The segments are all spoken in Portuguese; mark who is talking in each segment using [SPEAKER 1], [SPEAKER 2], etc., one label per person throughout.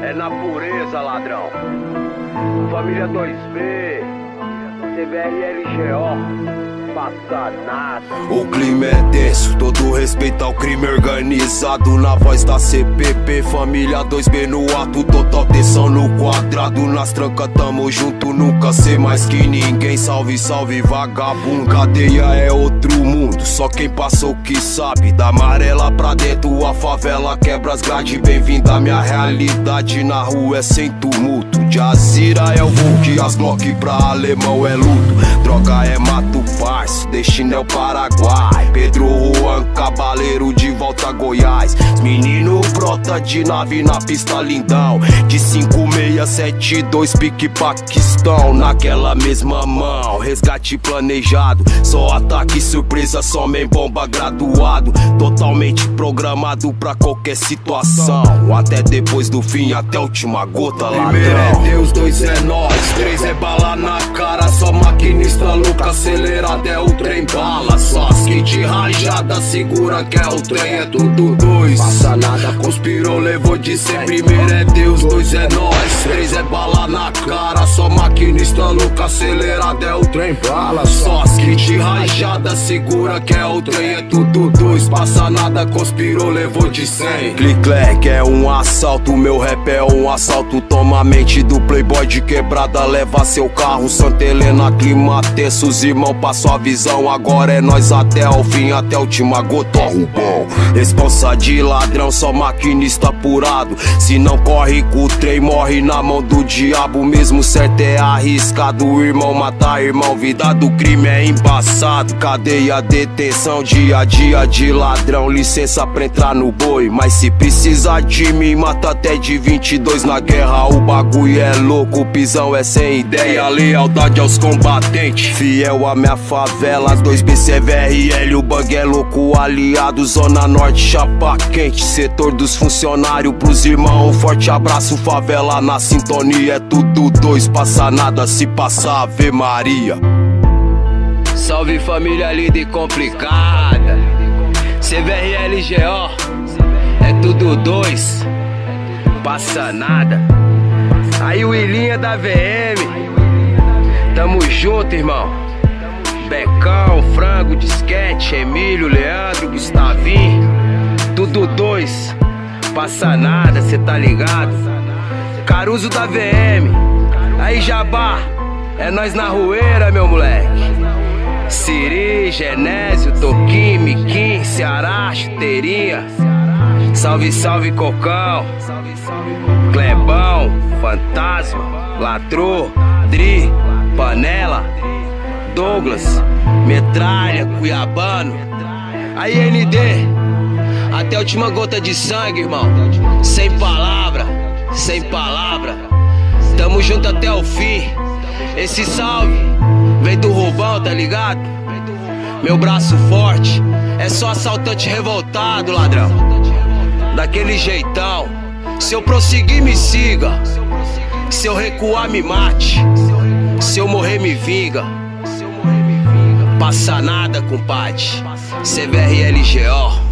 [SPEAKER 1] É na pureza, ladrão. Família 2B, CBRLGO, passa nada.
[SPEAKER 2] O clima é tenso, todo respeito ao crime organizado. Na voz da CPP, família 2B no ato, total tensão no quadrado. Nas trancas tamo junto, nunca ser mais que ninguém. Salve, salve vagabundo, cadeia é outro mundo, só quem passou que sabe. Da amarela pra dentro, a favela quebra as grades. Bem-vindo à minha realidade, na rua é sem tumulto. Jazira é o Hulk, as Glock pra alemão é luto. Droga é mato parço, destino é o Paraguai. Pedro Juan, cabaleiro de volta a Goiás. Os menino brota de nave na pista lindão. De 5672 pique Paquistão. Naquela mesma mão, resgate planejado. Só ataque surpresa, só bomba graduado. Totalmente programado pra qualquer situação. Até depois do fim, até a última gota, ladrão. Primeiro é Deus, 2 é nós, 3 é bala na cara. Só maquinista louca, acelerada é o trem bala. Só as kit rajada, segura que é o trem, é tudo 2. Passa nada, conspirou, levou de ser. Primeiro é Deus, 2 é nós, 3 é bala na cara. Só maquinista louca, acelerada é o trem bala. Só as kit rajada, segura que é o trem, é tudo 2. Passa nada, conspirou, levou de 100. Click-clack é um assalto, meu rap é um assalto. Toma a mente do playboy de quebrada, leva seu carro. Santa Helena, clima tenso, os irmãos passou a visão. Agora é nós até o fim, até a última gota, rubão. Responsa de ladrão, só maquinista apurado. Se não corre com o trem, morre na mão do diabo. Mesmo certo é arriscado, irmão matar irmão. Vida do crime é embaçado, cadeia, detenção, dia a dia de ladrão. Licença pra entrar no boi, mas se precisar de mim, mata até de 22. Na guerra o bagulho é louco, o pisão é sem ideia. Lealdade aos combatentes, fiel à minha favela. 2B, CVRL, o bang é louco, aliado. Zona Norte, chapa quente, setor dos funcionários. Pros irmãos, um forte abraço, favela na sintonia. É tudo 2, passa nada, se passar Ave Maria.
[SPEAKER 1] Salve família linda e complicada, CBRLGO, é tudo 2, passa nada. Aí o Ilinha da VM, tamo junto, irmão. Becão, Frango, Disquete, Emílio, Leandro, Gustavinho, tudo 2, passa nada, cê tá ligado. Caruso da VM, aí Jabá, é nós na rueira, meu moleque. Siri, Genésio, Toquim, Miquim, Ceará, Chuteirinha. Salve, salve Cocão, Clebão, Fantasma, Latrô, Dri, Panela, Douglas, Metralha, Cuiabano. Aí ND, até a última gota de sangue, irmão. Sem palavra, sem palavra. Tamo junto até o fim. Esse salve vem do Rubão, tá ligado? Meu braço forte, é só assaltante revoltado, ladrão. Daquele jeitão, se eu prosseguir me siga, se eu recuar me mate, se eu morrer me vinga. Passa nada, compadre. CBRLGO,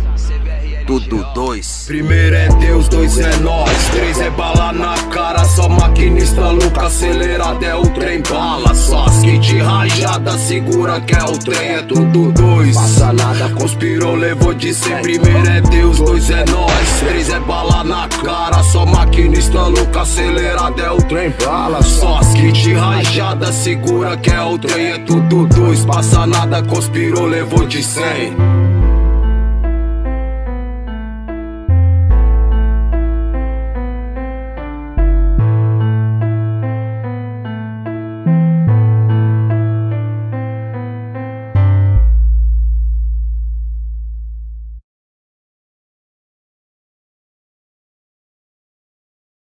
[SPEAKER 1] tudo 2. Primeiro é Deus, 2 é nós, 3 é bala na cara. Só maquinista louca, acelerada é o trem bala. Só as kit rajada, segura que é o trem, é tudo 2. Passa nada, conspirou, levou de 100. Primeiro é Deus, 2 é nós, 3 é bala na cara. Só maquinista louca, acelerada é o trem bala. Só as kit rajada, segura que é o trem, é tudo 2. Passa nada, conspirou, levou de 100.